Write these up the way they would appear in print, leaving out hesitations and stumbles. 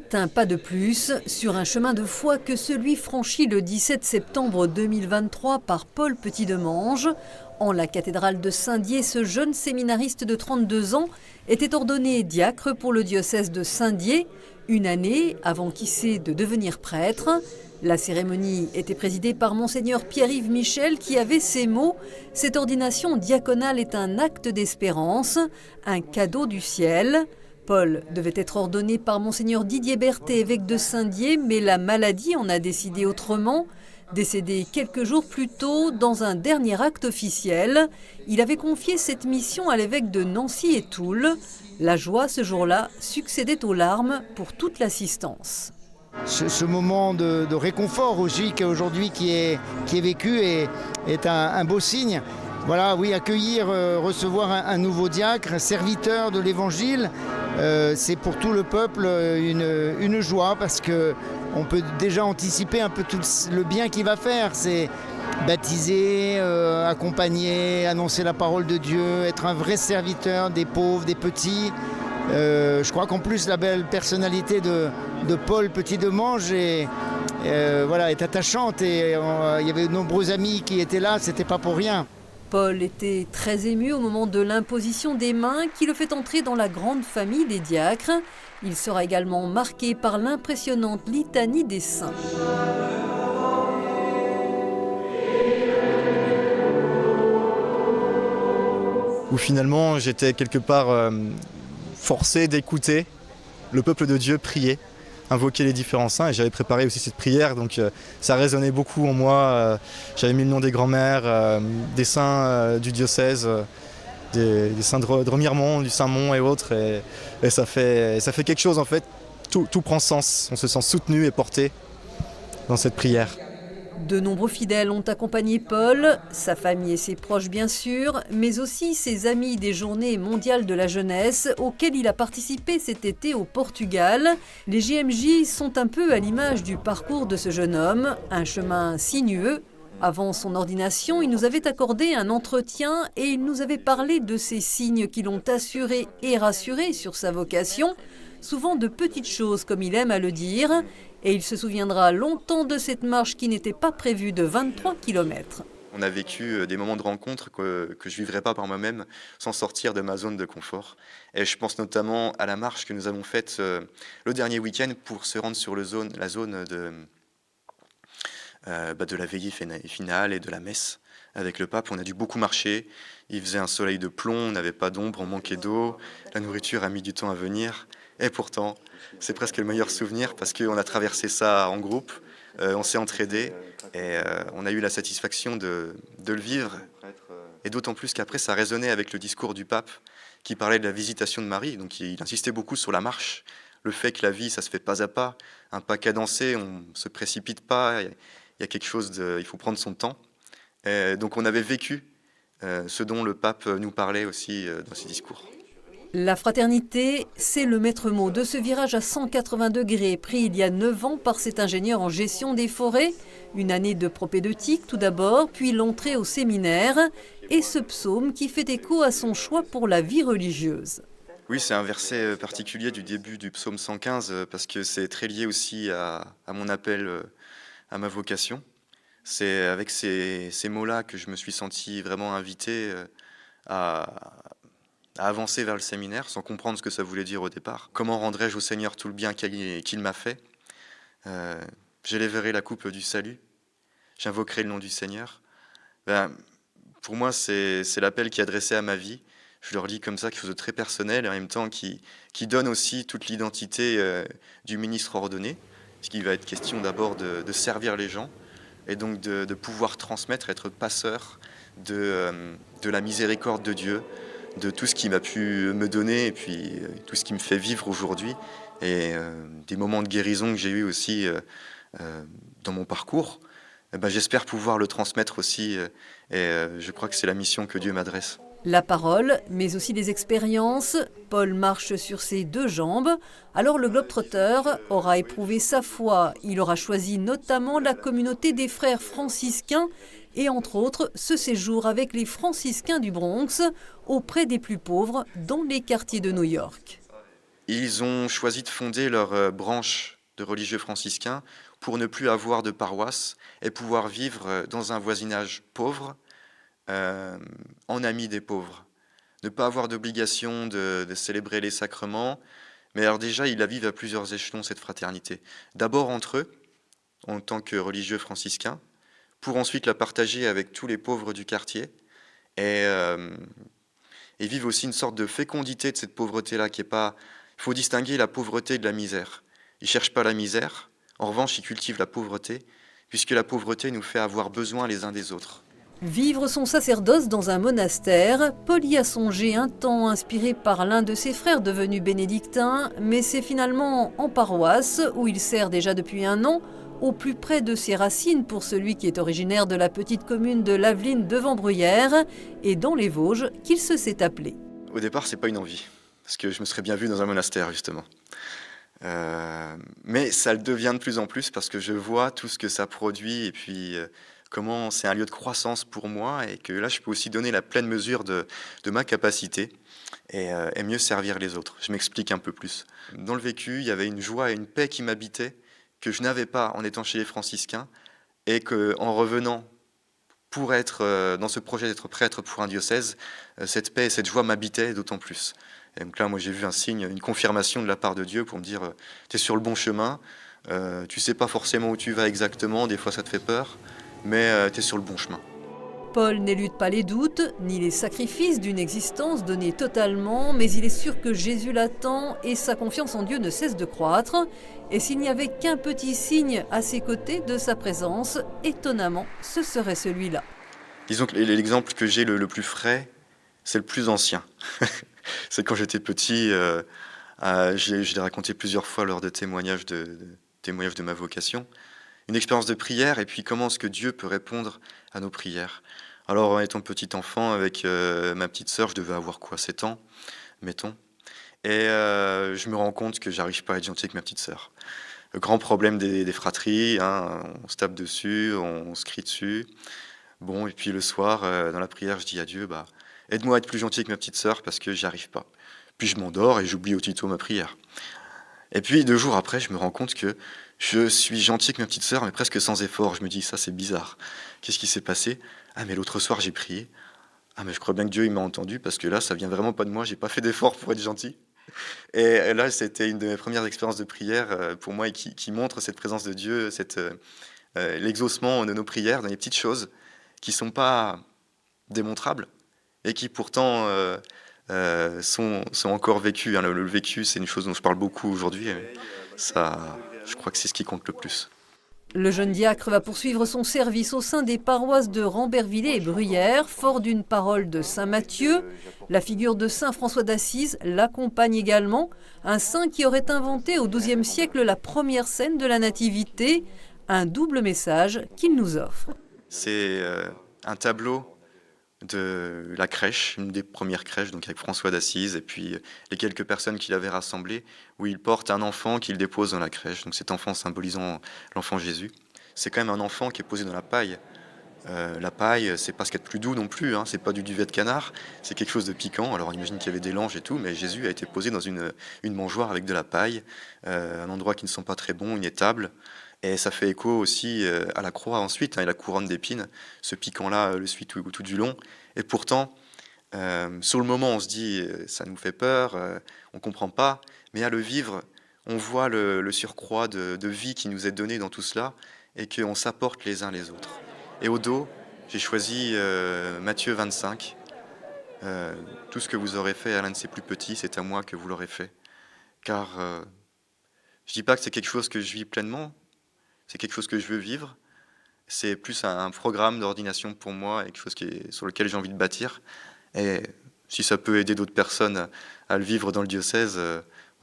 C'est un pas de plus sur un chemin de foi que celui franchi le 17 septembre 2023 par Paul Petit-Demange. En la cathédrale de Saint-Dié, ce jeune séminariste de 32 ans était ordonné diacre pour le diocèse de Saint-Dié, une année avant qui sait de devenir prêtre. La cérémonie était présidée par Monseigneur Pierre-Yves Michel qui avait ces mots « Cette ordination diaconale est un acte d'espérance, un cadeau du ciel ». Paul devait être ordonné par Monseigneur Didier Berthet, évêque de Saint-Dié, mais la maladie en a décidé autrement. Décédé quelques jours plus tôt, dans un dernier acte officiel, il avait confié cette mission à l'évêque de Nancy et Toul. La joie, ce jour-là, succédait aux larmes pour toute l'assistance. Ce moment de réconfort aussi qu'aujourd'hui qui est vécu est un beau signe. Voilà, oui, accueillir, recevoir un nouveau diacre, un serviteur de l'Évangile, c'est pour tout le peuple une joie parce qu'on peut déjà anticiper un peu tout le bien qu'il va faire. C'est baptiser, accompagner, annoncer la parole de Dieu, être un vrai serviteur des pauvres, des petits. Je crois qu'en plus la belle personnalité de Paul Petit-Demange est attachante et il y avait de nombreux amis qui étaient là, c'était pas pour rien. Paul était très ému au moment de l'imposition des mains qui le fait entrer dans la grande famille des diacres. Il sera également marqué par l'impressionnante litanie des saints. Où finalement j'étais quelque part forcé d'écouter le peuple de Dieu prier, invoquer les différents saints, et j'avais préparé aussi cette prière, donc ça résonnait beaucoup en moi. J'avais mis le nom des grands-mères, des saints du diocèse, des saints de Remiremont, du Saint-Mont et autres, et ça fait quelque chose en fait, tout prend sens, on se sent soutenu et porté dans cette prière. De nombreux fidèles ont accompagné Paul, sa famille et ses proches bien sûr, mais aussi ses amis des Journées mondiales de la jeunesse auxquelles il a participé cet été au Portugal. Les JMJ sont un peu à l'image du parcours de ce jeune homme, un chemin sinueux. Avant son ordination, il nous avait accordé un entretien et il nous avait parlé de ces signes qui l'ont assuré et rassuré sur sa vocation, souvent de petites choses comme il aime à le dire. Et il se souviendra longtemps de cette marche qui n'était pas prévue de 23 km. On a vécu des moments de rencontre que je ne vivrais pas par moi-même sans sortir de ma zone de confort. Et je pense notamment à la marche que nous avons faite le dernier week-end pour se rendre sur la zone de la veillée finale et de la messe avec le pape. On a dû beaucoup marcher, il faisait un soleil de plomb, on n'avait pas d'ombre, on manquait d'eau, la nourriture a mis du temps à venir. Et pourtant, c'est presque le meilleur souvenir parce qu'on a traversé ça en groupe, on s'est entraidés et on a eu la satisfaction de le vivre. Et d'autant plus qu'après, ça résonnait avec le discours du pape qui parlait de la visitation de Marie. Donc il insistait beaucoup sur la marche, le fait que la vie, ça se fait pas à pas, un pas cadencé, on ne se précipite pas, il y a quelque chose il faut prendre son temps. Et donc on avait vécu ce dont le pape nous parlait aussi dans ses discours. La fraternité, c'est le maître mot de ce virage à 180 degrés pris il y a 9 ans par cet ingénieur en gestion des forêts. Une année de propédeutique tout d'abord, puis l'entrée au séminaire et ce psaume qui fait écho à son choix pour la vie religieuse. Oui, c'est un verset particulier du début du psaume 115 parce que c'est très lié aussi à mon appel, à ma vocation. C'est avec ces mots-là que je me suis senti vraiment invité à avancer vers le séminaire sans comprendre ce que ça voulait dire au départ. Comment rendrai-je au Seigneur tout le bien qu'il m'a fait ? J'élèverai la coupe du salut, j'invoquerai le nom du Seigneur. Pour moi, c'est l'appel qui est adressé à ma vie. Je leur lis comme ça quelque chose de très personnel et en même temps qui donne aussi toute l'identité du ministre ordonné, puisqu'il va être question d'abord de servir les gens et donc de pouvoir transmettre, être passeur de la miséricorde de Dieu, de tout ce qui m'a pu me donner et puis tout ce qui me fait vivre aujourd'hui et des moments de guérison que j'ai eu aussi dans mon parcours. J'espère pouvoir le transmettre aussi et je crois que c'est la mission que Dieu m'adresse. La parole, mais aussi des expériences. Paul marche sur ses deux jambes. Alors le globe-trotter aura éprouvé sa foi. Il aura choisi notamment la communauté des frères franciscains et entre autres ce séjour avec les franciscains du Bronx auprès des plus pauvres dans les quartiers de New York. Ils ont choisi de fonder leur branche de religieux franciscains pour ne plus avoir de paroisse et pouvoir vivre dans un voisinage pauvre, en amis des pauvres. Ne pas avoir d'obligation de célébrer les sacrements, mais alors déjà, ils la vivent à plusieurs échelons, cette fraternité. D'abord entre eux, en tant que religieux franciscains, pour ensuite la partager avec tous les pauvres du quartier, et vivent aussi une sorte de fécondité de cette pauvreté-là, qui est pas... Il faut distinguer la pauvreté de la misère. Ils ne cherchent pas la misère, en revanche, ils cultivent la pauvreté, puisque la pauvreté nous fait avoir besoin les uns des autres. Vivre son sacerdoce dans un monastère, Paul y a songé un temps inspiré par l'un de ses frères devenu bénédictin, mais c'est finalement en paroisse, où il sert déjà depuis 1 an, au plus près de ses racines pour celui qui est originaire de la petite commune de Laveline devant Bruyères, et dans les Vosges, qu'il se s'est appelé. Au départ, c'est pas une envie, parce que je me serais bien vu dans un monastère, justement. Mais ça le devient de plus en plus, parce que je vois tout ce que ça produit, et puis comment c'est un lieu de croissance pour moi, et que là, je peux aussi donner la pleine mesure de ma capacité, et mieux servir les autres. Je m'explique un peu plus. Dans le vécu, il y avait une joie et une paix qui m'habitaient, que je n'avais pas en étant chez les franciscains, et qu'en revenant pour être dans ce projet d'être prêtre pour un diocèse, cette paix et cette joie m'habitaient d'autant plus. Et donc là, moi, j'ai vu un signe, une confirmation de la part de Dieu pour me dire tu es sur le bon chemin, tu sais pas forcément où tu vas exactement, des fois ça te fait peur, mais tu es sur le bon chemin. Paul n'élude pas les doutes, ni les sacrifices d'une existence donnée totalement, mais il est sûr que Jésus l'attend et sa confiance en Dieu ne cesse de croître. Et s'il n'y avait qu'un petit signe à ses côtés de sa présence, étonnamment, ce serait celui-là. Disons que l'exemple que j'ai le plus frais, c'est le plus ancien. C'est quand j'étais petit, je l'ai raconté plusieurs fois lors de témoignages de ma vocation. Une expérience de prière, et puis comment est-ce que Dieu peut répondre à nos prières. Alors, en étant petit enfant, avec ma petite sœur, je devais avoir quoi, 7 ans, mettons. Et je me rends compte que j'arrive pas à être gentil avec ma petite sœur. Le grand problème des fratries, hein, on se tape dessus, on se crie dessus. Bon, et puis le soir, dans la prière, je dis à Dieu, aide-moi à être plus gentil avec ma petite sœur, parce que j'y arrive pas. Puis je m'endors et j'oublie aussitôt ma prière. Et puis 2 jours après, je me rends compte que je suis gentil avec ma petite sœur, mais presque sans effort. Je me dis, ça c'est bizarre. Qu'est-ce qui s'est passé? Ah, mais l'autre soir j'ai prié. Ah, mais je crois bien que Dieu il m'a entendu, parce que là, ça vient vraiment pas de moi. J'ai pas fait d'effort pour être gentil. Et là, c'était une de mes premières expériences de prière pour moi, et qui montre cette présence de Dieu, l'exaucement de nos prières dans les petites choses qui sont pas démontrables et qui pourtant sont encore vécues. Hein. Le vécu, c'est une chose dont je parle beaucoup aujourd'hui. Ça, je crois que c'est ce qui compte le plus. Le jeune diacre va poursuivre son service au sein des paroisses de Rambervillers et Bruyères, fort d'une parole de saint Matthieu. La figure de saint François d'Assise l'accompagne également, un saint qui aurait inventé au XIIe siècle la première scène de la Nativité, un double message qu'il nous offre. C'est un tableau de la crèche, une des premières crèches, donc avec François d'Assise, et puis les quelques personnes qu'il avait rassemblées, où il porte un enfant qu'il dépose dans la crèche, donc cet enfant symbolisant l'enfant Jésus. C'est quand même un enfant qui est posé dans la paille. La paille, c'est pas ce qu'il y a de plus doux non plus, hein, c'est pas du duvet de canard, c'est quelque chose de piquant. Alors on imagine qu'il y avait des langes et tout, mais Jésus a été posé dans une mangeoire avec de la paille, un endroit qui ne sent pas très bon, une étable. Et ça fait écho aussi à la croix ensuite, hein, et la couronne d'épines. Ce piquant-là le suit tout du long. Et pourtant, sur le moment, on se dit, ça nous fait peur, on ne comprend pas. Mais à le vivre, on voit le surcroît de vie qui nous est donné dans tout cela, et qu'on s'apporte les uns les autres. Et au dos, j'ai choisi Matthieu 25. Tout ce que vous aurez fait à l'un de ces plus petits, c'est à moi que vous l'aurez fait. Car je ne dis pas que c'est quelque chose que je vis pleinement, c'est quelque chose que je veux vivre. C'est plus un programme d'ordination pour moi, quelque chose sur lequel j'ai envie de bâtir. Et si ça peut aider d'autres personnes à le vivre dans le diocèse,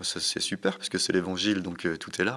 c'est super, parce que c'est l'évangile, donc tout est là.